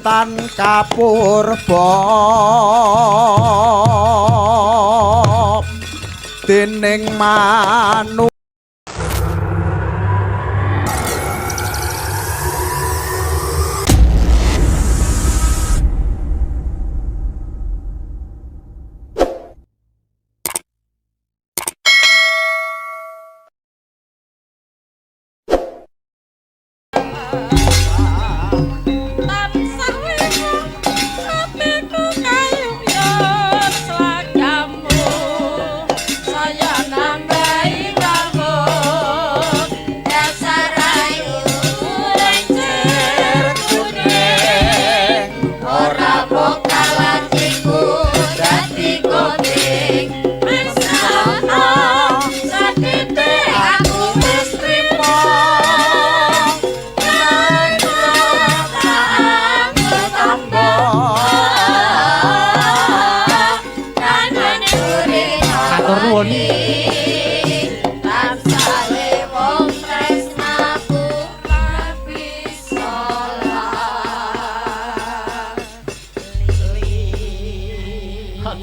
tan kapurba dening manungsa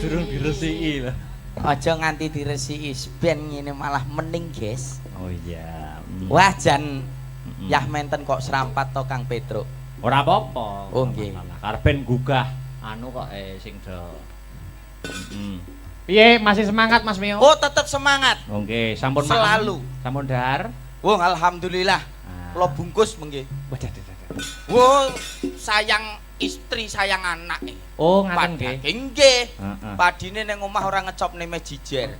durung diresiki lho. Aja nganti diresiki ben ngene malah mening, Guys. Oh iya. Wah jan yah menten kok serampat to Kang Petruk. Ora apa-apa. Oh nggih. Karepen gugah anu kok sing do. Piye masih semangat Mas Mio? Oh, tetep semangat. Oh nggih, sampun selalu. Sampun dahar. Wong alhamdulillah. Kula bungkus mengke. Waduh. Wong sayang istri sayang anak. Oh ngaten nggih. Nggih. Padine ning omah ora ngecopne mejijer.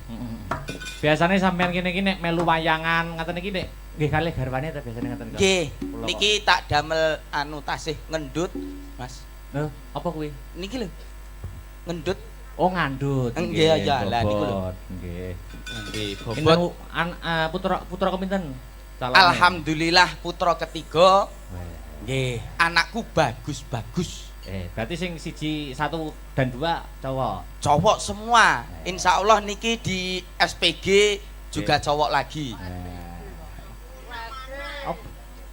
Biasane sampean kene iki nek melu wayangan ngaten iki nek nggih kalih garwane ta biasane ngaten kok. Nggih. Niki tak damel anu tasih ngendut, Mas. Lho, apa kuwi? Niki lho. Ngendut. Oh ngandut. Nggih ya lah niku lho. Nggih. Nggih, bobot putra kepinten? Alhamdulillah putra ketiga. Nggih, anakku bagus-bagus. Berarti sing siji, 1 dan 2 cowok. Cowok semua. Insya Allah niki di SPG juga cowok lagi.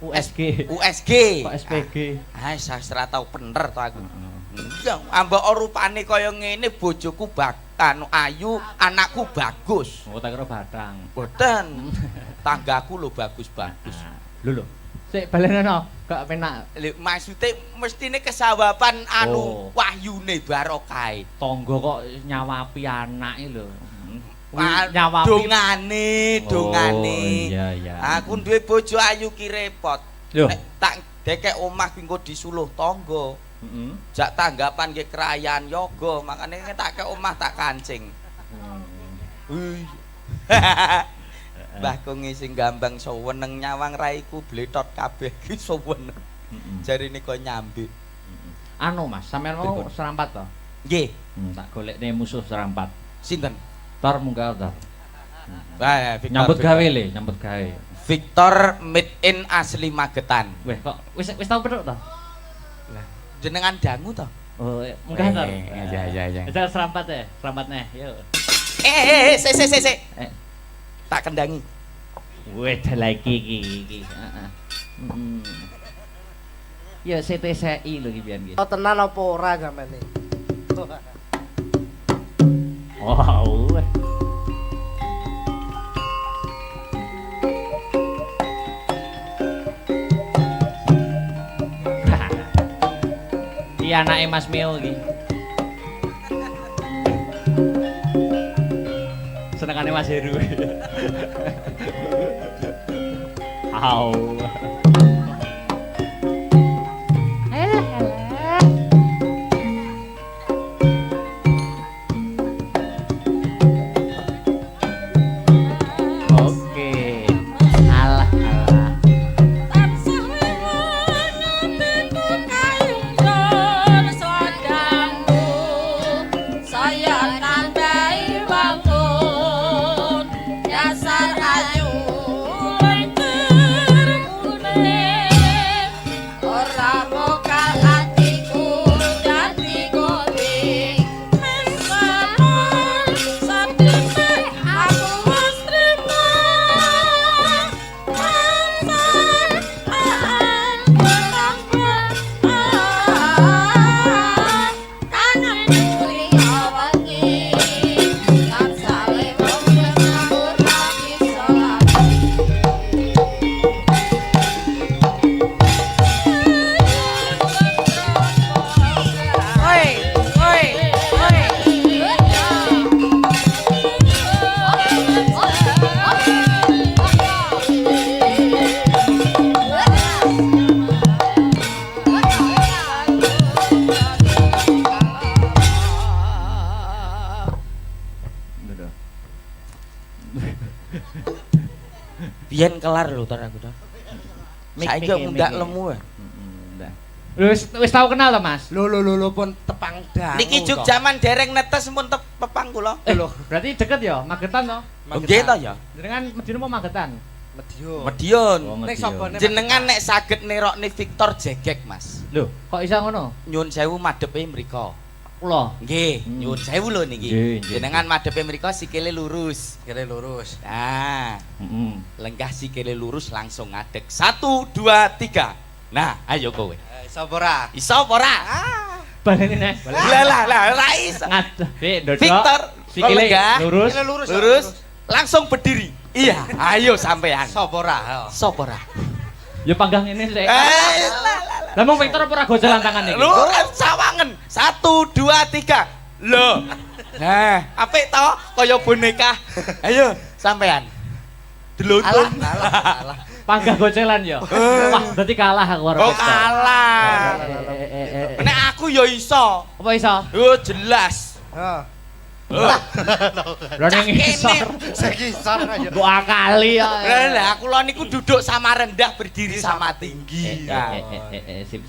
USG. USG. Kok SPG? Sastra tau bener to aku. Ya, ambek rupane kaya ngene bojoku anu ayu, anakku bagus. Oh, tak kira batang. Boten. Tanggaku lho bagus-bagus. Lho. Sik balenono, gak penak. Maksude mestine kesawaban anu wahyune barokah. Tangga kok nyawapi anake lho. Nyawapi dongane. Iya. Aku duwe bojo ayu ki repot. Tak dekek omah ki engko disuluh tangga. Jak tanggapan nggih kerayaan yoga, makane tak kek omah tak kancing. Mbah Kongi sing gambang seweneng nyawang raiku bletot kabeh ki seweneng. Jarine kok nyambit. Anu Mas, sampean mau serampat to? Nggih. Tak golekne musuh serampat. Sinten? Tor Munggal Tor. Nyambut gawe. Victor made in asli Magetan. Weh kok wis tau petuk to? Lah, jenengan dangu to? Oh, munggah Tor. Iya. Wis serampat ya, serampatne. Yo. Sik. Tak kendangi. Weh, lagi iki. Heeh. Ya CTCI lho iki pian iki. Oh tenan apa ora sampeyan iki? Wow. Iya anake Mas Mio iki. Senengane Mas Heru. Au. Biyen kelar lho tar aku tar. Saiki kok mundak lemu. Wis tau kenal to, Mas? Lho pun tepang dangu. Niki juk jaman dereng netes pun pepang kula. Lho, berarti deket ya, Magetan to? Nggih to ya. Jenengan medine mau Magetan. Medion. Nek sabane Jenengan nek saged nerokne Victor Jegek, Mas. Lho, kok iso ngono? Nyun sewu madepe mriko. Kula. Nggih, nyun sewu lho niki. Nggih. Jenengan madepe mriko sikile lurus. kira lurus. Nah, Heeh. lenggah sikile lurus langsung ngadeg. 1 2 3. Nah, ayo kowe. Iso ora? Iso apa ora? Baleni nek. Lah ora iso. Ngadeg, ndodok. Victor, Sikile lenggah, lurus. lurus, langsung berdiri. Iya, ayo sampean. Sopo ora? Sopo ora? Ya panggang ini sik. Eh, Lah mau Victor apa ora gojelan tangan iki? lu kan sawangen. 1 2 3. Loh. Nah, apik to kaya boneka. Ayo sampean. Delutun. Alah. Panggang gojelan ya. Wah, berarti kalah aku karo Oh, Victor. kalah. Nek aku ya iso. Apa iso? Oh, jelas. Heeh. Lho ning isor. Sekisar aja. Mbok akali ya. Lah, aku lho niku duduk sama rendah, berdiri sama tinggi. Nah, Sip.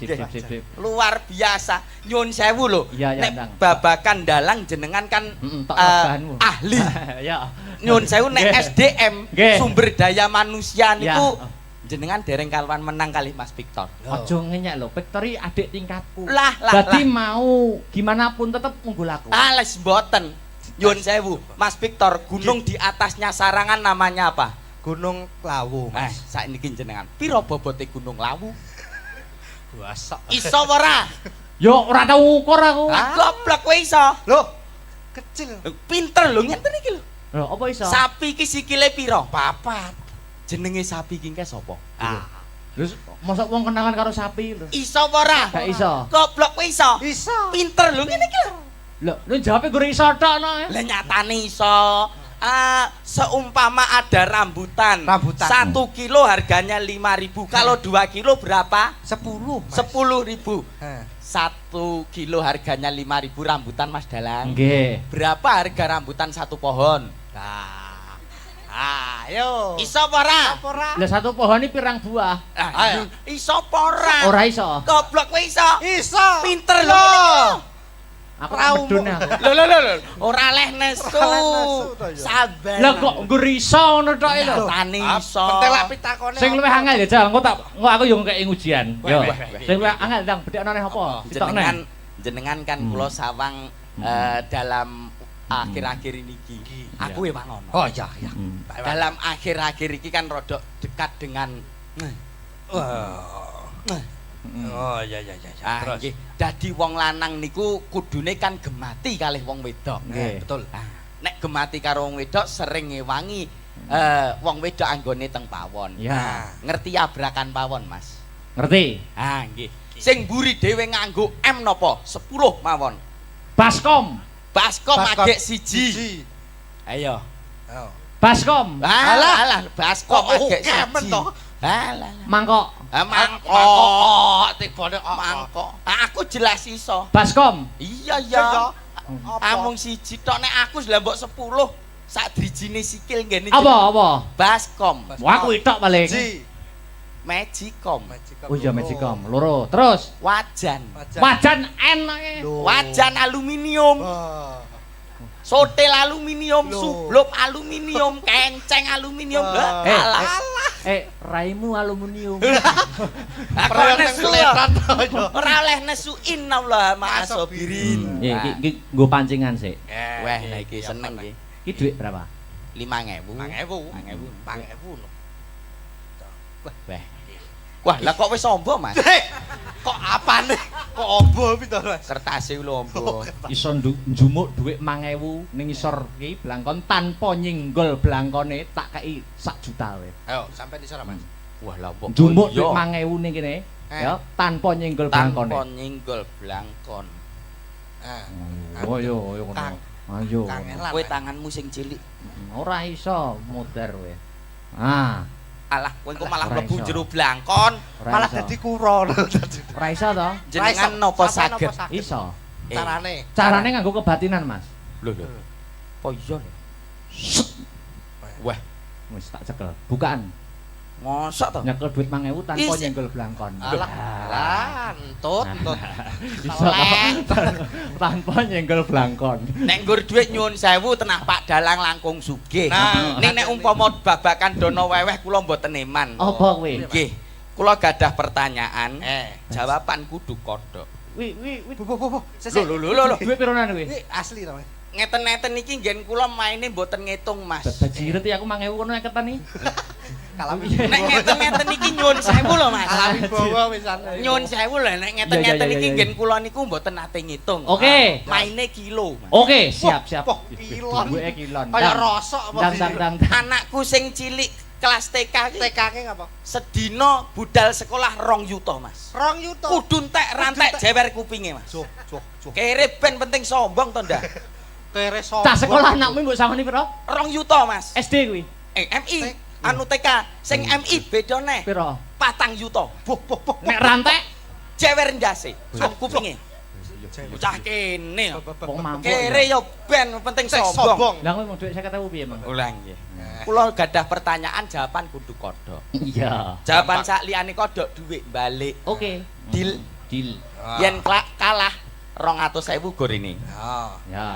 luar biasa. Nyun sewu lho. Iya, Nek Ndang. babakan dalang jenengan kan Tok bahanmu. ahli. Ya. Nyun sewu nek Nggih. SDM Nggih. sumber daya manusia niku Ya. jenengan dereng kaluan menang kali Mas Victor. Ojo ngenyek lho, Victory adik tingkatku. Lah. Berarti mau gimana pun tetep unggul aku. Les mboten. Nyun sewu, Mas Victor, gunung di atasnya Sarangan namanya apa? Gunung Lawu. Saiki jenengan. Piro bobote Gunung Lawu? Buasa. Iso ora? Yo ora tau ngukur aku. Goblok kowe iso. Loh, kecil. Pinter lho ngenten iki lho. Lho, apa iso? Sapi iki sikile piro? 4. Jenenge sapi iki engke sapa? Lho, mosok wong kenalan karo sapi lho. Iso apa ora? Gak iso. Goblok kowe iso. Iso. Pinter lho ngene iki lho. Lho, lu jawabe gur iso tok no. Lah nyatane iso. Seumpama ada rambutan. 1 kilo harganya 5.000. Kalau 2 kilo berapa? 10. 10.000. 1 kilo harganya 5.000 rambutan Mas Dalang. Nggih. Berapa harga rambutan 1 pohon? Nah. Ayo. Iso apa ora? Lah satu pohon ini pirang buah? Ayo. Iso apa ora? Ora iso. Goblok kowe iso. Iso. Pinter lho. Aku medun aku. Lho. Ora leh nesu. Sabar. Lah kok nggur iso ngono tok lho. Tani iso. Pentelak pitakone. Sing luwih angel ya, Jal. Engko aku yo ngekeki ujian. Yo. Weh. Sing luwih angel ndang bedhekno neh apa? Jenengan kan kula sawang dalam akhir-akhir ini iki. Aku ya mangono. Oh iya. Dalam akhir-akhir iki kan rodok dekat dengan Oh iya. Terus nggih, dadi wong lanang niku kudune kan gemati kalih wong wedok. Nggih. Betul. Nek gemati karo wong wedok sering ngewangi wong wedok anggone teng pawon. Ya. Ngerti abrakan pawon, Mas? Ngerti? Nggih. Sing mburi dhewe nganggo M napa? 10 mawon. Baskom. Baskom agek siji. Ayo. Baskom. Alah, baskom agek siji. Alah. Mangkok. Mangkok. Tibane mangkok. Aku jelas iso. Baskom. Iya. Amung siji tok nek aku lha mbok 10 sak drijine sikil ngene. Apa? Baskom. Wah, kuwi tok paling. Magicom. Oh iya, Magicom. Loro. Terus Wajan. wajan N. Wajan aluminium. Sotel aluminium, sublop aluminium, kenceng aluminium. Alah. Raimu aluminium. Ora nesu. Ora oleh nesu innallaha ma'asabirin. Iki nggo pancingan sik. Wah, nah iki seneng iki. Iki dhuwit berapa? 5.000. 5.000. Wah. Wah, lah kok wis ombo, Mas? Kok apane? Kok ombo pinto, Mas? Kertase lho ombo. Iso njumuk dhuwit 5.000 ning isor iki blangkon tanpa nyinggol blangkone tak kei 1 juta wae. Ayo, sampai di sana, Mas. Wah, lah kok Njumuk dhuwit 5.000 ning kene ya tanpa nyinggol blangkone. tanpa nyinggol blangkon. Oh yo ngono. Ayo. Kowe tanganmu sing cilik. Ora iso muter wae. Alah, kowe kok malah Ora mlebu iso. jero blangkon. Malah dadi kuro. Ora iso to? Jenengan napa saged? Iso. Carane. Carane nganggo kebatinan, Mas. Lho. Oh iya lho. Wah, Wis tak cekel. Bukaan. Mosok to? Nyekel duit 5.000 tanpa Isi. nyenggol blangkon. Alah, entut. Iso tanpa nyenggol blangkon. Nek nggur dhuwit nyuwun sewu tenah Pak Dalang langkung sugih. Nah. Ning nek umpama babakan dono weweh kula mboten eman. Apa kowe? Nggih. Kula gadah pertanyaan. Jawaban kudu kodhok. Wi. Bu. Sesek. Lho. Duit pironan kowe? Ini asli to, Mas. Ngeten-ngeten iki nggen kula maine mboten ngitung, Mas. Bajiret ya aku 5.000 kono ngeketan iki. Kalami. Nek ngeten-ngeten iki nyuwun sewu lho, Mas. Kalami bawa pisan. Nyuwun sewu lho nek ngeten-ngeten Iya, iki iya. nggen kula niku mboten nate ngitung. Oke. Maine kilo, Mas. Oke, siap. Wah, kilon. Duwike kilon. Kayak rosok apa sih? Dang. Anakku sing cilik kelas TK ki TK-ke ngapa? sedina budal sekolah 2 yuta, Mas. 2 yuta. Kudu entek rantek jewer kupinge, Mas. Joh. Kere ben penting sombong to ndak? Kere sombong. Cah sekolah anakmu mbok samani piro? 2 yuta, Mas. SD kuwi. MI anu TK sing MI beda neh. Piro? 4 yuta. Boh. Nek rantek Jewer ndase, sok kupinge. Bocah kene. wong mampu. Kere yo ben penting Sek sombong. sombong. Lah kowe mau dhuwit 50.000 piye, Mang? Ulang nggih. Kula gadah pertanyaan jawaban kudu kodhok. Iya. Jawaban sak liyane kodhok dhuwit balik. Oke. Deal. Deal. Yen kalah 200.000 gorene. Ya.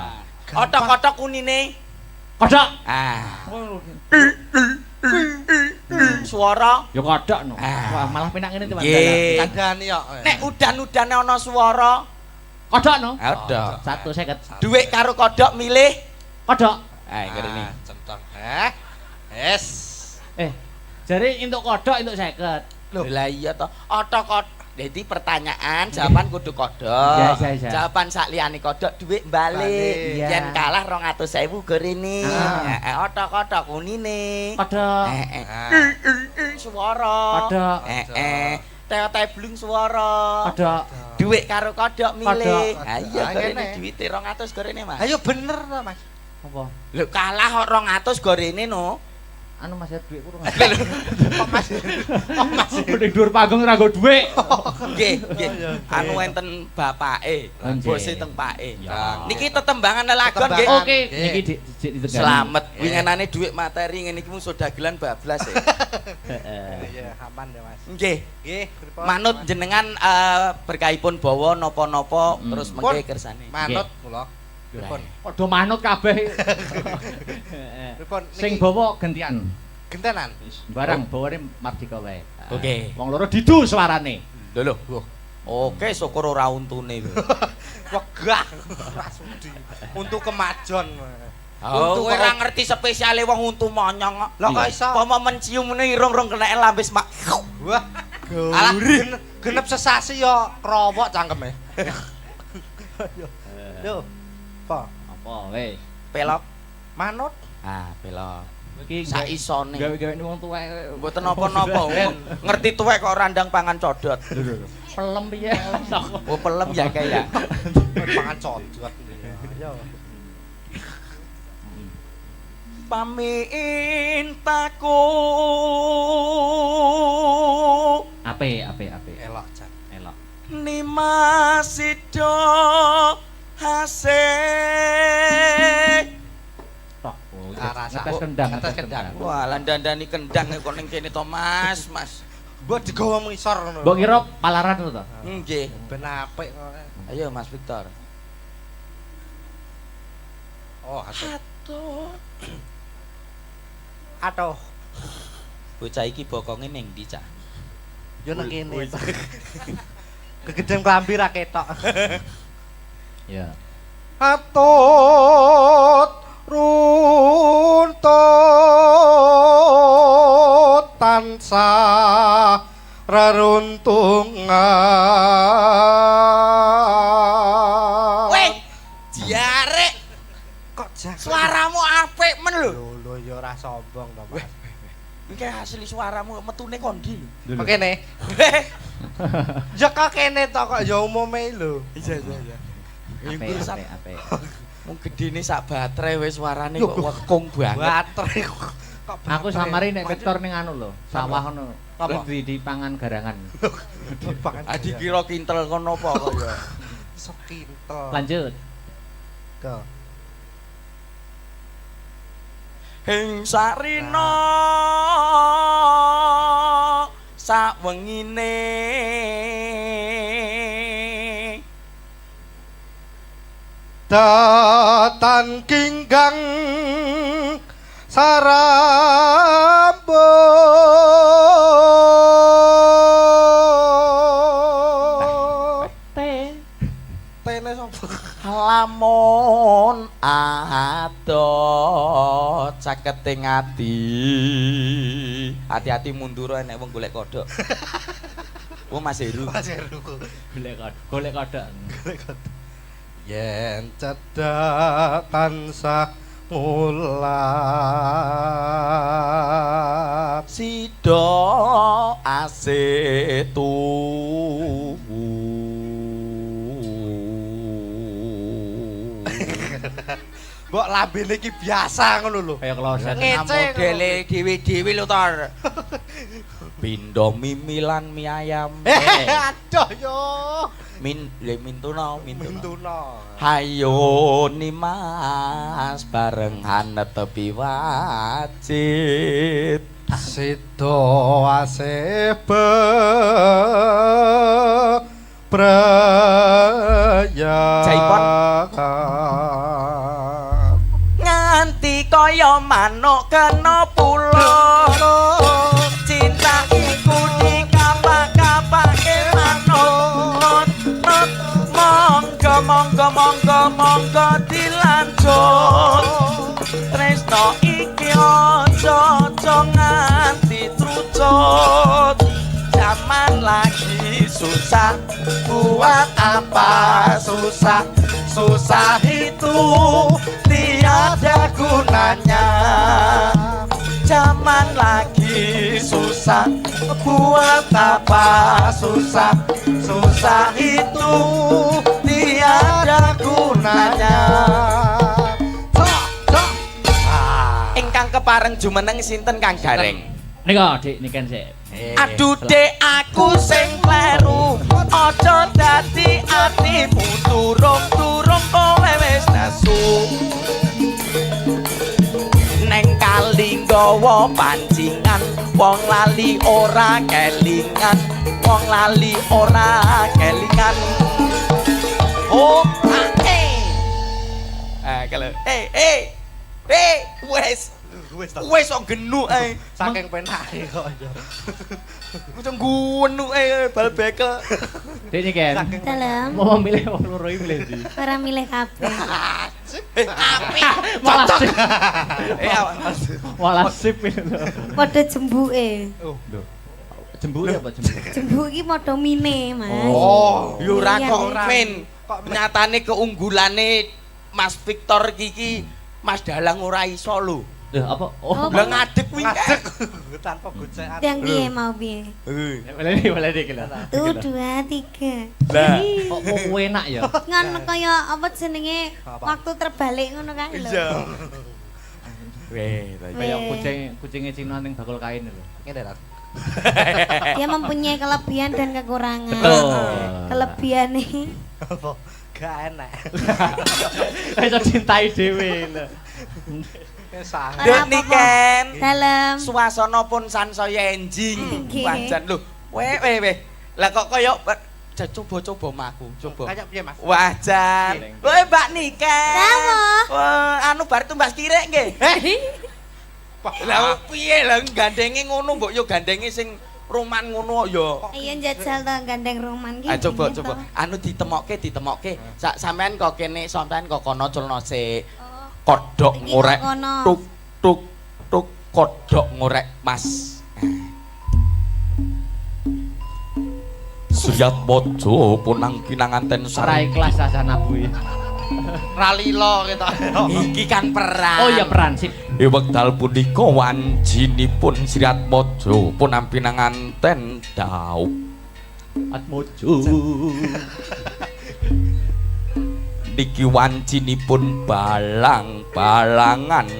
Otok-otok kunine. Kodok. Ah. Suara. Ya kodok no. Ah. Wah, malah penak ngene teman. Nggih. Kandhani kok. Nek udan-udane ana swara, Kodok no. ada. 150. Dhuwit karo kodhok milih. Kodok. Ah, ngene. Centong. Es. Jare entuk kodok entuk 50. Loh, lah iya to. Otok-otok. Jadi pertanyaan, jawaban kudu kodhok. Iya. Jawaban sak liyane kodhok dhuwit balik. Balik. Yen Iya. kalah 200.000 gorene. Ah. Heeh, otok-otok kunine. Kodok. Suara. Kodok. Teo-teo blung suara. Kodok. Dhuwit karo kodhok milih. Kodhok. Ha iya Ah, gorene ngene. dhuwite 200 gorene, Mas. Ayo bener to, Mas. Apa? Lho kalah kok 200 gorene no. Anu Mas ya dhuwit kurang. Kok Mas? Ning dhuwur panggung ora nggo dhuwit. Nggih. Anu enten bapake, Oh, nggih. bose teng pake. Ya. Niki tetembangan lelagon nggih. Tetembangan. Oke, Nggih. niki dik ditegani. Selamat winginane dhuwit materi ngene iki mung dagelan bablas ya. Heeh. Iya, aman ya, Mas. Nggih. Nggih, pripun? Manut jenengan berkahipun bawa napa-napa terus Pun. mengke kersane. Manut kula. Pripun? Padha manut kabeh. Pripun? Sing Niki bawa gantian. gentenan. Barang bawane Mardika wae. Oke. Wong loro didu suarane. Lho. Oke, syukur ora untune. Wegah. Ora sudi. Untuk kemajon. Oh, Untu kowe kok- ora ngerti spesiale wong untu monyong kok. Lah kok iso? Apa mencium ngene irung-irung keneke lambis mak. Wah. Alah genep sesasi yo krowok cangkeme. Yo. Apa? Apa wis. Pelok. Manut. Ah, pelok. Iki Sak isone. gawe-gawe wong tuwek. Mboten napa-napa. Ngerti tuwek kok randang pangan codot. Pelem piye? Oh, pelem ya kayak. Pangan codot. Ayo. Pamintaku Ape. Elok jan. Elok. Nimasido hasik. Tok. Rasa. Ngetes kendang, Ngetes kendang. Wah, landandani kendang kok ning kene to, Mas. Mbok digawa ngisor ngono. Mbok kira palaran to? Nggih. Ben apik kok. Ayo Mas Victor. Oh, atuh. Atuh. Atuh. Bocah iki bokonge ning ndi, Cak? Yo nang kene. Kegedhen klambi ra ketok. Ya. Atut runtut tansah reruntungan. Weh, diarek. Kok jak Suaramu apik men lho. lho ya ora sombong to, Mas. Iki asli suaramu metune kondi lho. Kok kene? Ya kok kene to kok ya umume lho. Iya. Ape. Mung gedene sak baterai wis suarane kok wekung banget. Baterai kok. Aku samari nek Victor ning anu lho, sawah ngono. Apa? Di pangan garangan. Dipangan. Dikira kintel kono apa kok ya. Sok kintel. Lanjut. Go. Hing sarina sawengine datan kinggang sarambo tene sapa lamun adot caketing ati hati-hati mundur nek wong golek kodhok wong Mas Heru golek kodhok yen cedhak tansah mulak sida asetu mbok lambene iki biasa ngono lho kaya kloset modele dhewe-dhewe lho tor pindho mimilan mie ayam aduh yo mintuna mintuna hayo nimas barengan tepi wajit sida asebe praya Jaipon. nganti kaya manuk kena pulo cinta iku dikapak-kapake manuk monggo dilanjut tresno iki aja nganti trucut zaman lagi susah buat apa susah itu tiada gunanya zaman lagi susah buat apa susah itu tiada gunanya ingkang kepareng jumeneng sinten Kang Gareng nika Dik niken sik aduh dek aku sing kleru aja dadi atimu turung kowe wis nasu neng kali nggawa pancingan wong lali ora kelingan oh kalau wes kok genuk ae saking penake kok yo Kucing gunu bal bekel. Dik niken. Dalam. Mau milih wong loro iki milih ndi? Ora milih kabeh. Apik. Malah sip. Malah sip itu. Padha jembuke. Oh, lho. Jembuke apa jembuk? Jembuk iki padha mine, Mas. Oh, yo ora Iya, kok iya. men. Nyatane keunggulane Mas Victor iki Mas Dalang ora iso lho. Lho apa? Oh, Lah ngadeg kuwi. ngadeg tanpa gocekan. Yang piye mau piye? Boleh iki lho. 1 2 3. Lah, Kok enak ya? Ngan kaya apa jenenge Apa? waktu terbalik ngono kae lho. iya. Weh, Kayak kucingnya Cina ning bakul kain lho. Ngene ta. Dia mempunyai kelebihan dan kekurangan. Betul. Kelebihannya Apa? Gak enak. Iso cintai dhewe lho. Kesah. Dek niken. dalam Suasana pun sansaya enjing. Nggih. Pancen lho. Weh. Lah kok kaya coba maku, coba. Kayak piye, Mas? Wah, Jan. Woi, Mbak Niken. Dawa. Wah, anu bar tumbas kirek nggih. Lah piye lah gandenge ngono mbok yo gandenge sing roman ngono ya. Iya njajal to gandeng roman ki. Coba. Anu ditemokke. Sampean kok kene, sampean kok kono culno sik. Kodhok Iki ngorek. kok kono. Tuk kodhok ngorek, Mas. Suyat bojo punang pinanganten Ora ikhlas asana kuwi. Ralilo kita. Iki kan perang. Oh iya peran sip. Wekdal punika wanjinipun Sriat Mojo punang pinanganten daup. Atmojo. Niki wancinipun balang-balangan.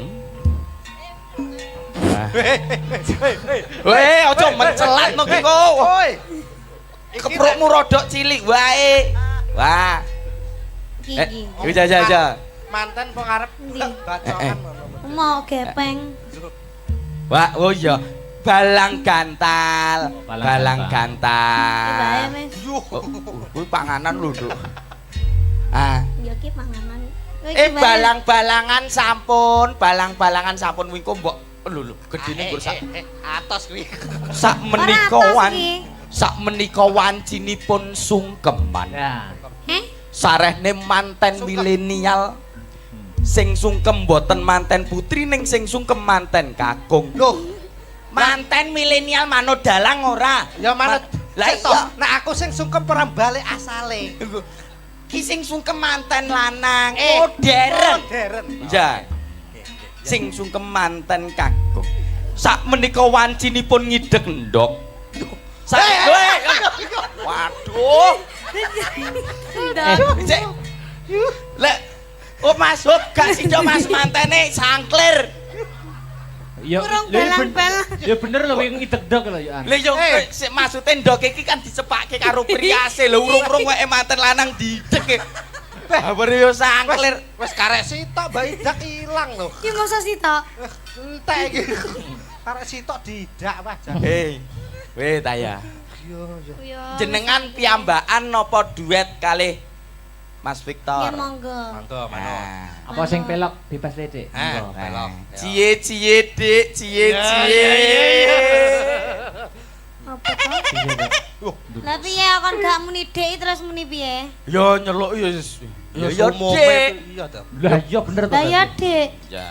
Weh, aja mencelat no ki kok. Woi. Keprukmu rodok cilik wae. Wah. Iki. Iki jaja. Manten kok ngarep Ndi? bacokan ngono. Mau gepeng. Wah, oh iya. Balang gantal. Balang Balang Iki bae, gantal. Mas. Kuwi panganan lho, Nduk. Ah. Ya iki panganan. Oh, iki bae. Balang-balangan sampun, balang-balangan sampun wingko mbok lho gedene nggur Atos kuwi. sak Ora menika atos iki. sak menika wancinipun sungkeman. Ya. Heh? Sarehne manten milenial sing sungkem boten manten putri ning sing sungkem manten kakung. Loh, Manten milenial manut dalang ora? ya manut. Lah Cek, toh, iya. nek aku sing sungkem perang balik asale. Ki sing sungkem manten lanang modern. Modern. Ya. Sing sungkem manten kakung. Sak menika wancinipun ngideg ndok. Waduh. Cek. Lek oh Mas Hop gak sida Mas mantene sangklir. Ya Kurang ya balang-balang. ya bener lho wing ngideg-deg lho ya. Lha yo sik maksude ndok iki kan dicepake karo priase lho urung-urung wae manten lanang dideg. Babar yo sangklir. Wis karek sitok bayi dak ilang lho. Iki masa sih tok. Entek iki. Karek sitok didak wajan. Hei. Weh ta ya. Yo yo. Ya. Jenengan piyambakan napa duet kalih Mas Victor? Ya monggo. Mangga manut. Nah. Apa sing pelok bebas Dik? Ah, Monggo. pelok. Cie Dik, cie. Apa to? Lah piye kon gak muni Dik terus muni piye? Yo nyeluk yo yo sumo Dik. iya to. Lah iya bener to. Lah ya Dik. Ya.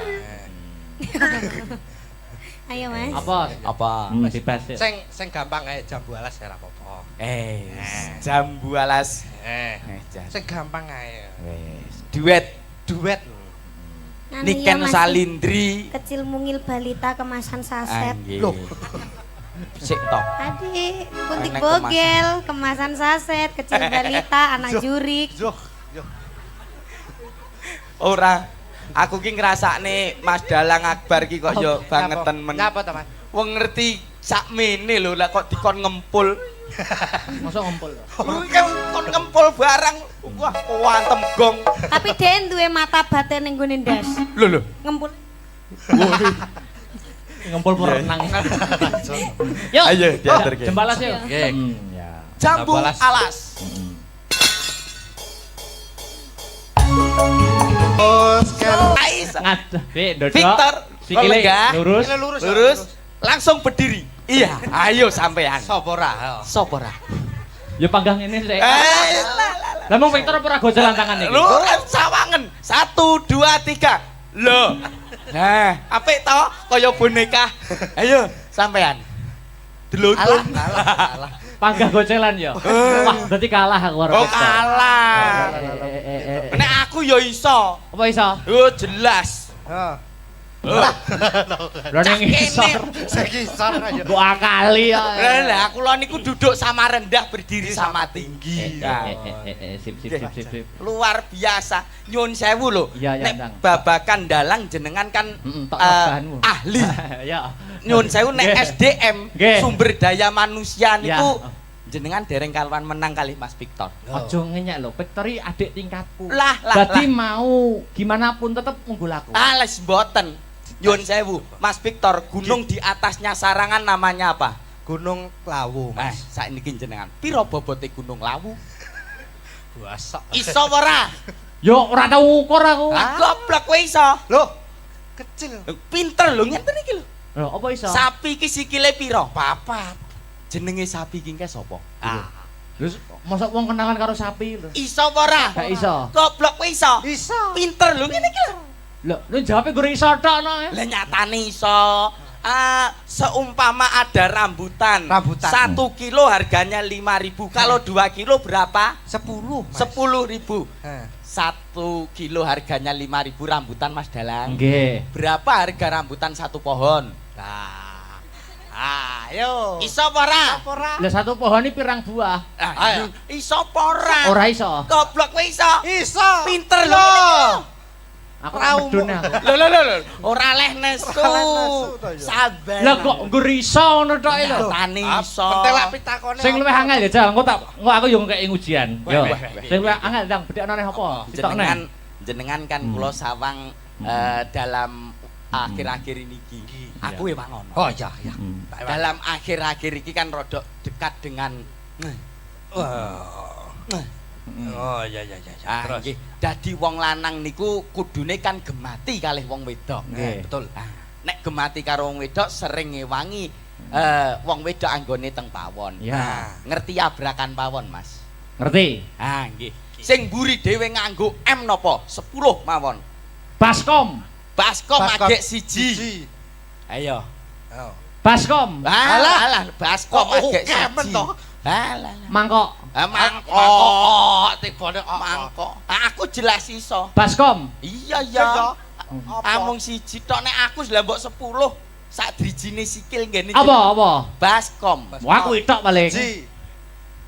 Ayo Mas. Apa? Bebas Dik. Sing gampang ae jam 12 ora apa-apa. Jambu alas. Sing gampang ae. Wes. Duet Nganu ya, Niken Mas. Salindri. Kecil mungil balita kemasan saset. Loh. Sik to. Adik, puntik Enek bogel, kemasan saset, kecil balita, anak jurik. Yo yo. Ora. Aku ki ngrasakne Mas Dalang Akbar ki kok yo bangetan men. Napa to, Mas? Wong ngerti sakmene lho lek kok dikon ngempul. Mosok ngumpul. Kon ngempul barang. Wah, kuantem gong. Tapi dia duwe mata batin ning gone ndas. Lho. Ngempul. Ngumpul perenang. Yuk. Ayo diantarke. Jembalas yuk. Nggih. Ya. Jambu Jambu alas. alas. Oh, sekarang. Ais. Ngadah, Dik, dodok. Victor, Sikile kolega. lurus. Lurus. Langsung berdiri. Iya, ayo sampean. Sopo ora? Sopo ra? Ya panggang ini sik. Eh, Lah mong Victor apa ora gojelan tangan iki? lu kan sawangen. 1 2 3. Loh. Nah, apik to kaya boneka. Ayo sampean. Delutun. Alah. Panggang gojelan ya. Wah, berarti kalah aku karo Oh, Victor. kalah. Nek aku ya iso. Apa iso? Oh, jelas. Heeh. Lho ning isor. Sekisar aja. Mbok akali ya. Lah, kula niku duduk sama rendah, berdiri sama tinggi. Nah, Sip. luar biasa. Nyun sewu lho. Iya, Nek Ndang. babakan dalang jenengan kan Tok bahanmu. ahli. Ya. Nyun sewu nek Nggih. SDM Nggih. sumber daya manusia Ya. niku jenengan dereng kaluan menang kali Mas Victor. Ojo ngenyek lho, Victor iki adik tingkatku. Lah. Berarti mau gimana pun tetep unggul aku. Les mboten. Nyun sewu, Mas Victor, gunung di atasnya Sarangan namanya apa? Gunung Lawu, Mas. Saiki jenengan. Piro bobote Gunung Lawu? Buasok. Iso ora? Yo ora tau ngukur aku. Goblok kowe iso. Loh, kecil. Pinter lho ngenten iki lho. Lho, apa iso? Sapi iki sikile piro? Papat. Jenenge sapi iki engke sapa? Lho, mosok wong kenalan karo sapi lho. Iso apa ora? Gak iso. Goblok kowe iso. Iso. Pinter lho ngene iki lho. Lho jawabe gur iso tok no. Lah nyatane iso. Seumpama ada rambutan. 1 kilo harganya 5.000. Kalau 2 kilo berapa? 10, Mas. 10.000. Heh. 1 kilo harganya 5.000 rambutan Mas Dalang. Nggih. Berapa harga rambutan 1 pohon? Nah. Ayo. Iso apa ora? Apa ora? Lah satu pohon iki pirang buah? Ayo. Iso apa ora? Ora iso. Goblok kowe iso. Iso. Pinter lho. Aku medun aku. Lho. Ora leh nesu. Ora leh nesu to ya. Sabar. Lah kok nggur iso ngono tok lho. Nyatane iso. Pentelak pitakone. Sing luwih angel ya, Jal. Engko aku yo ngekeki ujian. Yo. Weh. Sing luwih angel ndang bedhekno neh apa? Ditokne. Jenengan kan kula sawang dalam akhir-akhir ini aku ya mangono. Oh iya iya. Dalam akhir-akhir ini kan rodok dekat dengan Oh iya iya iya. terus nggih dadi wong lanang niku kudune kan gemati kalih wong wedok. Betul. Nek gemati karo wong wedok sering ngewangi wong wedok anggone teng pawon. Ya. Ngerti abrakan pawon, Mas? Ngerti? Nggih. Sing mburi dhewe nganggo M napa? 10 mawon. Baskom. Baskom agek siji. Ayo. Baskom. Alah, baskom agek siji. Alah. Mangkok. Mangkok. Tibane mangkok. Aku jelas iso. Baskom. Iya ya. Amung siji tok nek aku lha mbok 10 sak drijine sikil ngene. Apa? Baskom. Wah kuwi tok paling.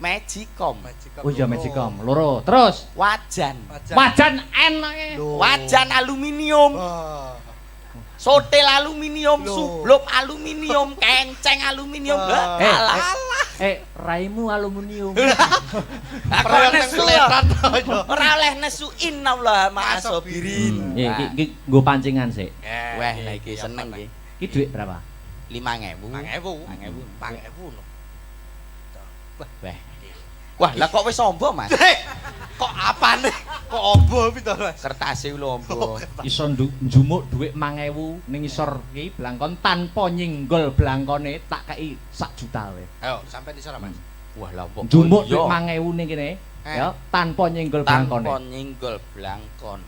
Magicom. Oh iya Magicom. Loro. Terus Wajan. wajan N. Wajan aluminium. Sotel aluminium, sublop aluminium, kenceng aluminium. Alah. Raimu aluminium. Ora nesu. Ora oleh nesu innallaha ma'asabirin. Iki nggo pancingan sik. Wah, lha iki seneng iki. Iki dhuwit berapa? 5.000. 5.000. Wah. Wah, lah kok wis ombo, Mas? Kok apane? Kok ombo pinto, Mas? Kertase lho ombo. Iso njumuk dhuwit 5.000 ning isor iki blangkon tanpa nyenggol blangkone tak kei 1 juta wae. Ayo, sampai di sana, Mas. Wah, lah kok Njumuk dhuwit 5.000 ning kene ya tanpa nyenggol blangkone. tanpa nyenggol blangkon.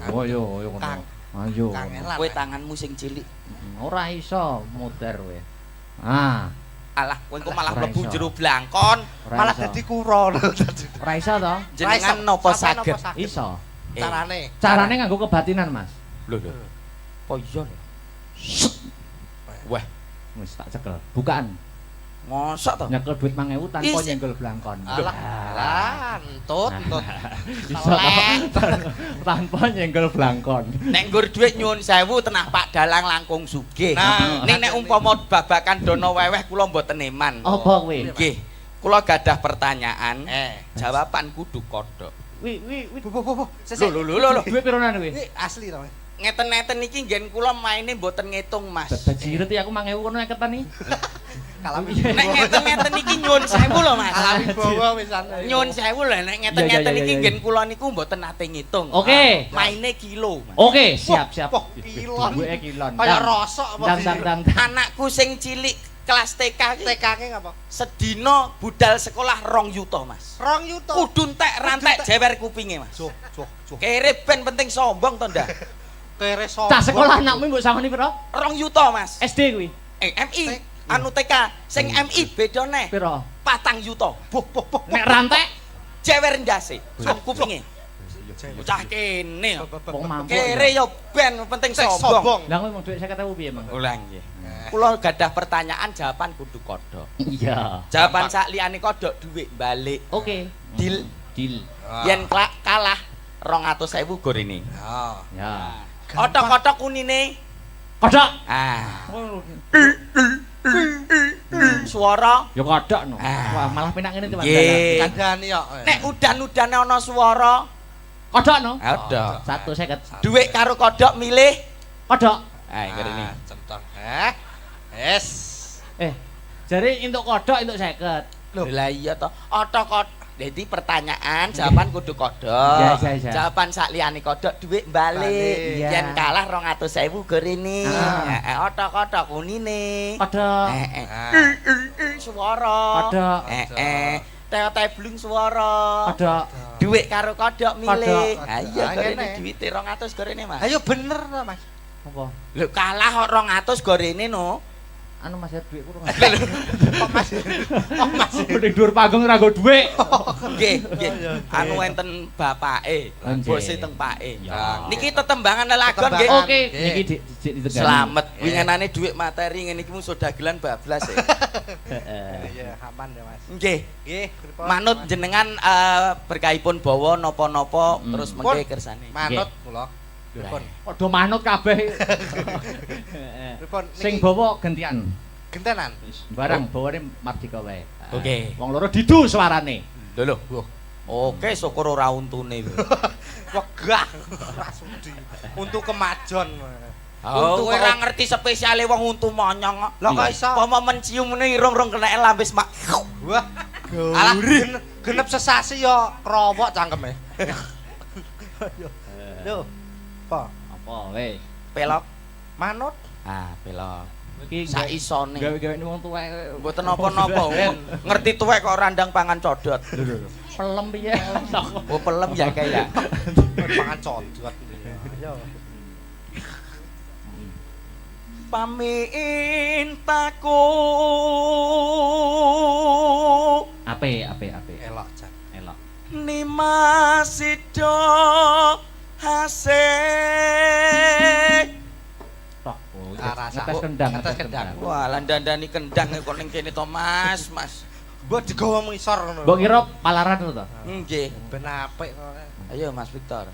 Oh yo ngono. Ayo. Kowe tanganmu sing cilik. Ora iso muter wae. Alah, kowe kok malah mlebu jero blangkon, Malah dadi kuro. Ora iso to? jenengan napa saged? Iso. Carane. Carane nganggo kebatinan, Mas. Lho. Oh iya lho. Wah, Wis tak cekel. Bukaan. mosok to? Nyekel duit 5.000 tanpa nyenggol blangkon. Alah, entut. Iso tanpa nyenggol blangkon. Nek nggur dhuwit nyuwun sewu tenah Pak Dalang langkung sugih. Nah, ning nek umpama babakan dono weweh kula mboten eman. Apa kowe? Nggih. Kula gadah pertanyaan. Jawaban kudu kodhok. Wi. Bu. Lho. Duit pironan kowe? Ini asli to, Mas. Ngeten-ngeten iki nggen kula maine mboten ngitung, Mas. Bajiret ya aku 5.000 kono eketan iki. Kalami. Nek ngeten-ngeten iki nyuwun sewu lho, Mas. Kalami bawa wisane. Nyuwun sewu lho nek ngeten-ngeten iki nggen kula niku mboten nate ngitung. Oke. Maine kilo, Mas. Oke, siap. Kilon. Duwike kilon. Kaya rosok apa? Dang. Anakku sing cilik kelas TK ki TK-ke ngapa? sedina budal sekolah 2 yuta, Mas. 2 yuta. Kudu entek rantek jewer kupinge, Mas. Cuh. Kere ben penting sombong to ndak? Kere sombong. Cah sekolah anakmu mbok samani piro? 2 yuta, Mas. SD kuwi. MI anu TK sing MI beda neh. Piro? 4 yuta. Boh. Nek rantek Jewer ndase, sok kupinge. Bocah kene. wong mampu. Kere yo ben penting sombong. Lah kowe mau dhuwit 50.000 piye, Mang? Ulang nggih. Kula gadah pertanyaan jawaban kudu kodhok. Iya. Jawaban sak liyane kodhok dhuwit balik. Oke. Deal. Deal. Yen kalah 200.000 gorene. Ya. Otok-otok kunine. Kodok. Suara. Ya kodok no. Wah, malah penak ngene Mas. Nggih. Kandhani kok. Nek udan-udane ana swara, Kodok no. ada. 150. Dhuwit karo kodhok milih. Kodok. Ngene. Centong. Es. Jare entuk kodok entuk 50. Lah iya to. Otok-otok. Dadi pertanyaan jawaban kudu kodhok. Iya. Jawaban sak liyane kodhok dhuwit balik. Iya. Yen kalah 200.000 gorene. Heeh. Otok-otok kunine. Kodok. Suara. Kodok. Teo-teo blung suara. Kodok. Dhuwit karo kodhok milih. Kodhok. Ha iya gorene Ngene. dhuwite 200 gorene, Mas. Ayo bener to, Mas. Apa? Lho kalah kok 200 gorene no. Anu Mas dhuwit kurang. Kok Mas? Ning dhuwur panggung ora nggo dhuwit. Nggih. Anu enten bapake, Nggih. bose teng pake. Ya. Niki tetembangan lelagon nggih. Oke, niki dijik ditegani. Slamet. Winginane dhuwit materi ngene iki musuh dagelan bablas ya. Iya, aman ya, Mas. Nggih. Nggih, pripun? Manut jenengan berkahipun bawa napa-napa terus mengke kersane. Manut kula. Pripun? Padha manut kabeh. Pripun? Sing Niki bawa gantian. gentenan. Barang bawane Mardika wae. Oke. Wong loro didu suarane. Lho. Oke, syukur ora untune. Wegah. Ora sudi. Untuk kemajon. Oh, kowe ora ngerti spesiale wong untu monyong kok. Lah kok iso? Apa mencium ngene irung-irung kena lambis mak. Wah. Alah genep sesasi yo krowok cangkeme. Lho. Apa? Apa weh? Pelok. Manut. Ah, pelok. Iki Sak isone. gawe-gawe wong tuwek. Mboten napa-napa. Ngerti tuwek kok randang pangan codot. Pelem piye? Oh, pelem ya kayak. Pangan codot. Ayo. Pamintaku. Ape. Elok jan. Elok. Nimasido hasik. Tok. Oh, Rasa. ngetes kendang, Ngetes kendang. Wah, lan dandani kendang kok ning kene to, Mas. Mbok digawa ngisor ngono. Mbok kira palaran to? Nggih. Ben apik kok. Ayo Mas Victor.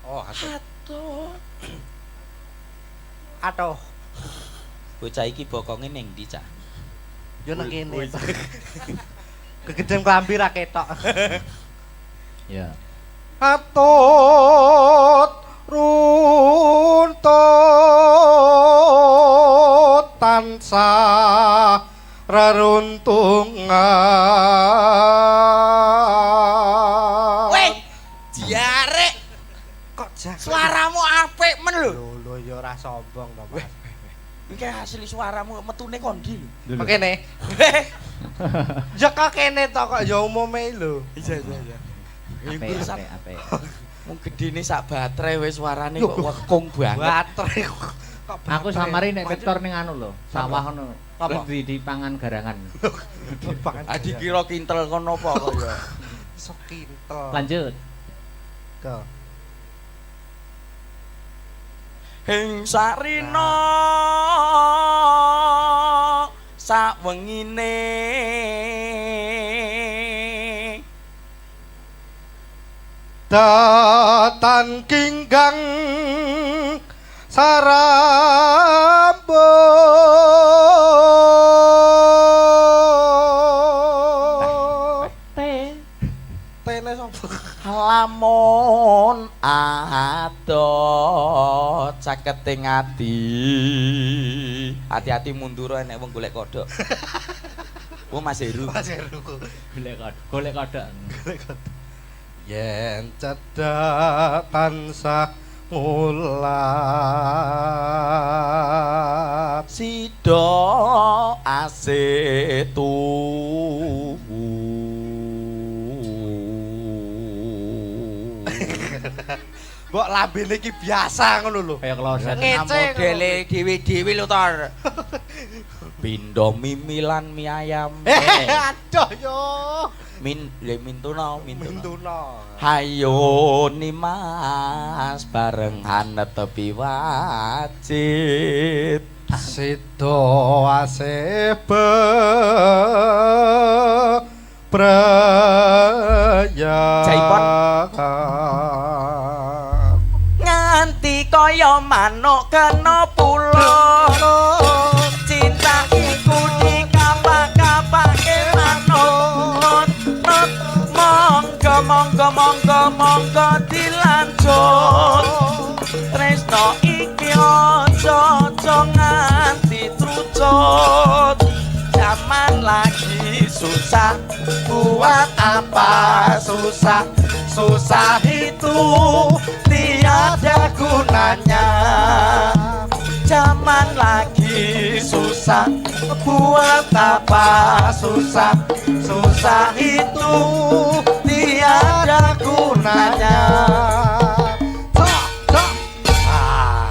Oh, Atuh. Atuh. Bocah iki bokonge ning ndi, Cak? Yo nang kene. Kegeden klambi ra ketok. Ya. Atut runtut tansah reruntungan. Weh, diarek. Kok jak Suaramu apik men lho. lho ya ora sombong to, Mas. Iki asli suaramu metune kondi lho. Kok kene? Ya kok kene to kok ya umume lho. Iya. Ape. Mung gedene sak baterai wis suarane kok wekung banget. Baterai kok. Aku samari nek Victor ning anu lho, sawah ngono. Apa? Di pangan garangan. Adi kira kintel ngono apa kok ya. Sok kintel. Lanjut. Go. Hing sarina sawengine Datan kinggang sarambut tene sapa lamun adot caketing ati. Hati-hati mundur enek wong golek kodhok. Oh Mas Heru. Mas Heru. Golek kodhok. Yen cedhak tansah ngulat Sida asetu. mbok lambene iki biasa ngono lho. Kaya kloset. Ngece Modele dhewe-dhewe lho Tor. Pindho mimilan mie ayam. Aduh yo. Mintuna. Hayo Hayo Nimas bareng tepi wajit. Sido asebe praya Jaipon. Nganti kaya manuk kena pulo. Cinta iku dikapak-kapake manut. Monggo dilanjut. Tresno iki aja nganti trucut. Zaman lagi susah, buat apa susah? Susah itu tiada gunanya. Zaman lagi susah, buat apa susah? Susah itu tiada gunanya.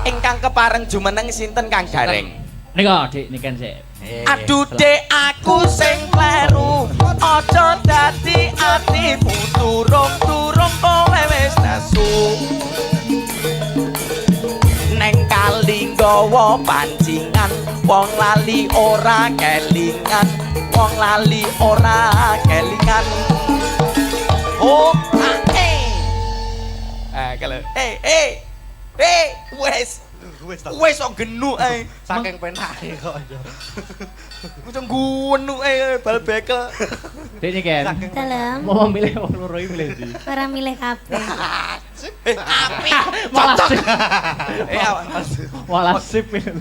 Ingkang kepareng jumeneng sinten Kang Gareng? Nika Dik niken sik. Aduh dek aku sing kleru. Aja dadi atimu turung-turung kowe wis nesu. Neng kali nggawa pancingan, wong lali ora kelingan, wong lali ora kelingan. Oh, kalau wes kok genuk ae. Saking penake kok yo. Kudu genuk ae bal bekel. Dek iki kan. Dalam. Mau milih wong loro iki milih ndi? Ora milih kabeh. Apik. Malah sip. Awak. Malah sip itu.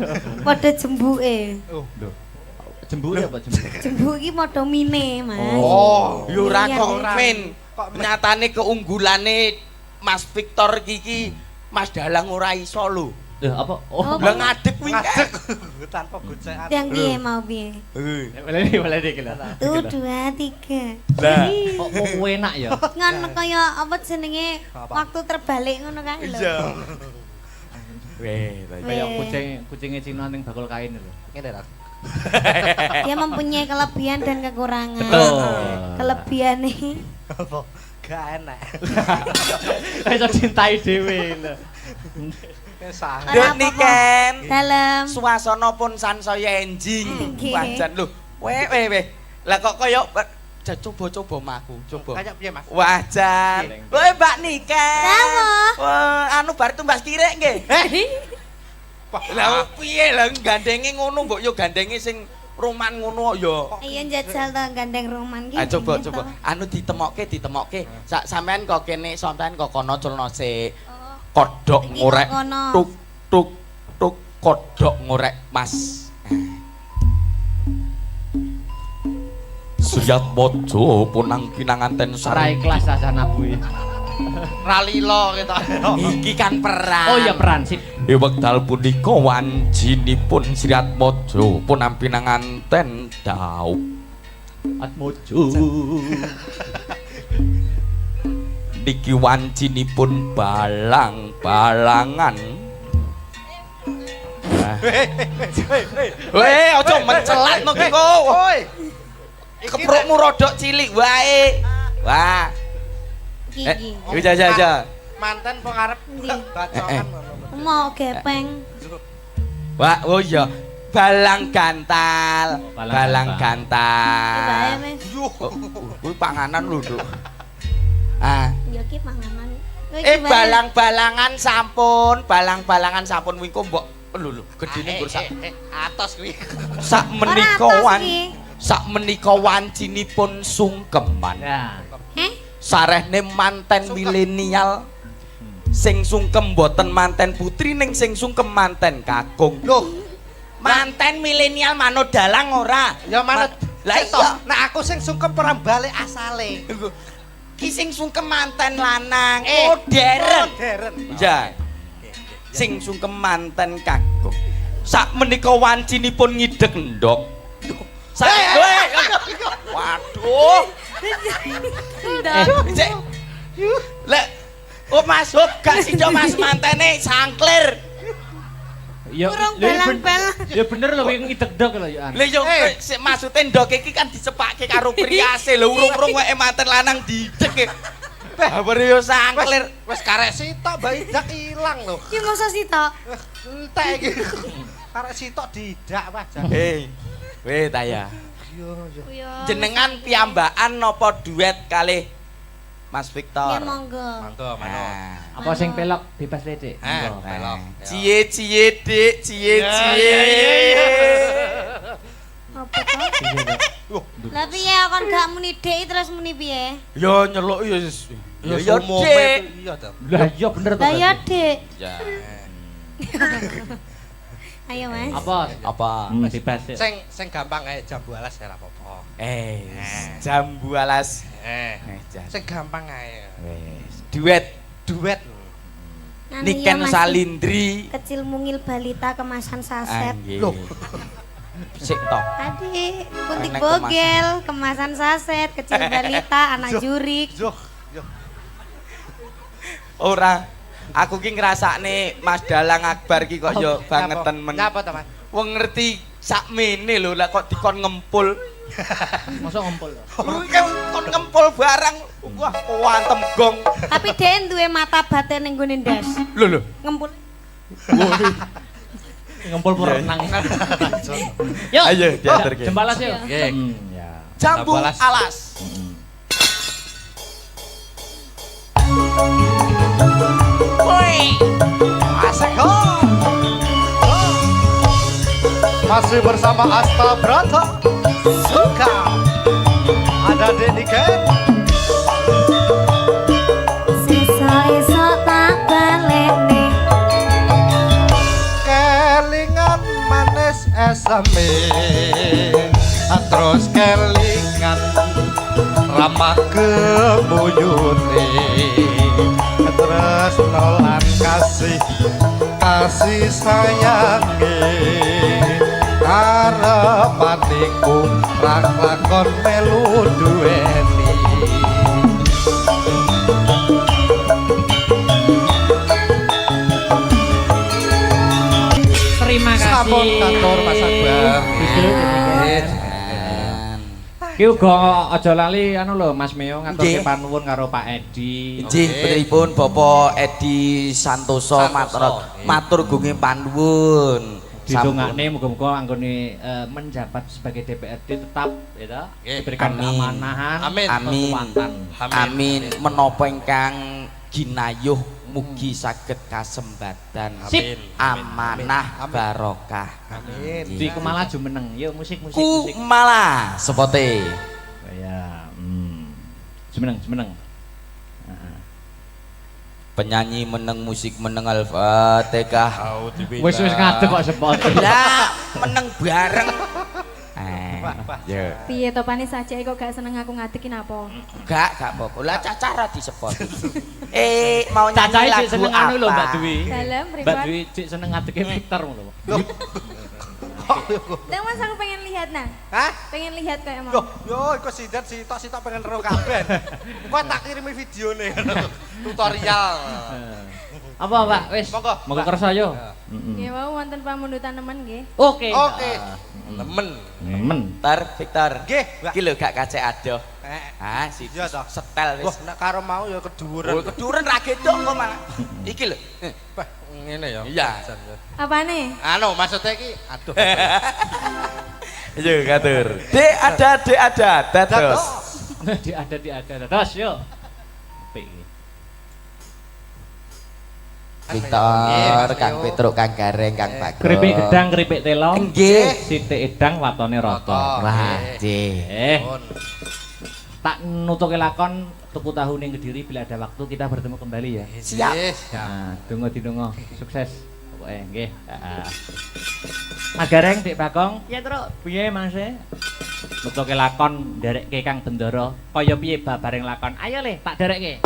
Padha jembuke. Lho. Jembuk ya apa jembuk? Jembuk iki padha mine, Mas. Oh, yo ora Iya, kok iya. men. Nyatane keunggulane Mas Victor iki Mas Dalang ora iso lho. Lho apa? Oh, Lah ngadeg kuwi. Ngadeg tanpa gocekan. Yang piye mau piye? Boleh iki lho. 1 2 3. Lah. Kok mau enak ya? Ngono kaya apa jenenge Apa? waktu terbalik ngono kae lho. Iya. Weh, Kayak Weh. kucingnya Cina ning bakul kain lho. Ngene ra. Dia mempunyai kelebihan dan kekurangan. Betul. Kelebihannya Apa? Gak enak. Iso cintai dhewe lho. Kesah. Ora Dek apa-apa. niken. dalam Suasana pun sansaya enjing. Nggih. Wajan lho. Weh. Lah kok kaya coba-coba maku, coba. Kayak piye, Mas? Wajan. Woi, Mbak Niken. Sama. Wah, anu bar tumbas kirek nggih. Lah piye lah gandenge ngono mbok yo gandenge sing roman ngono ya. Iya njajal to gandeng roman Ah gitu. coba. Anu ditemokke. Sampean kok kene sampean kok kono culno sik. Kodhok Iki ngorek. kok kono. Tuk kodhok ngorek Mas. Suyat bojo punang pinanganten Ora sareng. ikhlas asana kuwi. Ralilo kita. Iki kan perang. Oh iya peran sip. Wekdal punika wanjinipun Sriat Mojo punang pinanganten daup. Atmojo. Niki wanjinipun balang-balangan. Weh, aja mencelat no ki kok. Woi. Keprukmu rodok cilik wae. Wah. Gigi. Aja. Manten pengarep Ndi? bacokan. Mau gepeng. Wah, oh iya. Balang gantal. Balang Bae gantal. Mas. Kuwi panganan lho, Duk. Ah. Yo ki panganan. Kowe iki bae. Balang-balangan sampun wingko mbok lho gedene mbok sak Atos kuwi. sak Ora menika atos wan iki. sak menika wancinipun sungkeman. Ya. Sarehne manten milenial sing sungkem mboten manten putri ning sing sungkem manten kakung. Loh, Manten milenial manut dalang ora? ya manut. Lah Sik, toh, iya. nek aku sing sungkem perang balik asale. Ki sing sungkem manten lanang modern. Modern. Ya. Sing sungkem manten kakung. Sak menika wancinipun ngideg ndok. Waduh. Cek. Lek Mas Hop gak sida Mas mantene sangklir. Ya Kurang lha iya balang-balang. Ya bener lho wing ngideg-deg lho ya. Lha yo sik maksude ndok iki kan dicepake karo priase lho urung-urung wae manten lanang dideg. Babar yo sangklir. Wis karek sitok Mbak Idak ilang lho. Ki masa sih tok. Entek iki. Karek sitok didak wajan. Weh ta ya. Yo. Yo. Jenengan piyambakan napa duet kalih Mas Victor? Ya monggo. Monggo, Nah. Apa sing pelok bebas lecek? Ah, Monggo. pelok. Cie Dik, cie. Apa to? Lah piye kon gak muni Dik terus muni piye? Yo nyeluk yo yo umume Dik. iya to. Lah iya bener to. Lah ya berarti. Dik. Ya. Ayo Mas. Apa? Bebas ya. Sing gampang ae jambu alas ya ora apa-apa. Jambu alas. Sing gampang ae. Wes. Duet Anu Niken ya, Mas. Salindri. Kecil mungil balita kemasan saset. Loh. Sik to. Adik, puntik Enek bogel, kemasan saset, kecil balita, anak jurik. Yo. Ora. Aku ki ngrasakne Mas Dalang Akbar ki kok yo bangetan men. Napa to, Mas? Wong ngerti sakmene lho lek kok dikon ngempul. Mosok ngumpul. Kon ngempul barang. Wah, wantem gong. Tapi dia duwe mata batin ning gone ndas. Lho. Ngempul. Ngumpul perenang. Yuk. Ayo diaturke. Jembalas yuk. Nggih. Ya. Jambu Jambu alas. alas. Woi. Asik ho. Masih bersama Asta Brata Suka. Ada Denny Ken. Esok-esok tak balene. Kelingan manis esame. Terus kelingan ramah kebuyune. Terus nolan kasih sayange. Arepaniku rak lakon melu duweni. Terima Sampun kasih. kantor Mas Akbar. Ki uga aja lali anu lho Mas Meo ngaturke Nggih. panuwun karo Pak Edi. Injih pripun Bapak Edi Santoso matur gunging panuwun. Didongakne muga-muga anggone menjabat sebagai DPRD tetap ya diberikan Amin. keamanahan, Amin. kekuatan. Amin. Menapa ingkang ginayuh mugi saged kasembatan. Sip. Amanah barokah. Amin. Di Kumala jumeneng. Yuk musik. Kumala sepote. Ya, jumeneng. Penyanyi meneng musik meneng Al-Fatihah. Wis ngadeg kok sepot. Lah meneng bareng. Yo. Piye topane saja kok gak seneng aku ngadekin apa? Gak apa-apa. Lah cacara disepot. Mau nyanyi Cacahe lagu sik seneng apa? anu lho Mbak Dwi. Dalam Mbak privat. Dwi sik seneng ngadege Victor ngono. Dang Mas aku pengen lihat nah. Hah? Pengen lihat kayak Yo, mau. yo, iku sitok pengen ero kabeh. Kok tak kirimi videone tutorial. Apa Pak? Wis. Monggo. Monggo kersa yo. Nggih mau wonten pamundutan nemen nggih. Oke. Oke. Temen. Nemen. Victor. Nggih, Mbak. Iki lho gak kacek adoh. Si Iya toh. setel Wah, wis. nek karo mau ya keduren. Oh, keduren ra gedok kok malah. Iki lho. Wah, ngene ya. Iya. Apane? Anu, maksudnya iki aduh. Yo katur. Dek ada dados. Di ada. Terus yo. Apik iki. Victor, Kang Petruk, Kang Gareng, Kang Bagong. Keripik gedang, keripik telo. Nggih. Sithik edang watone rata. Wah, nggih. Tak nutuke lakon tuku tahu ning Kediri bila ada waktu kita bertemu kembali ya. Siap. Nah, donga sukses. Pokoke nggih. Heeh. Mas Gareng Dik Bagong, ya Truk, piye Mas? Nutuke lakon nderekke Kang Bendoro. Kaya piye babareng lakon? Ayo Le, tak derekke.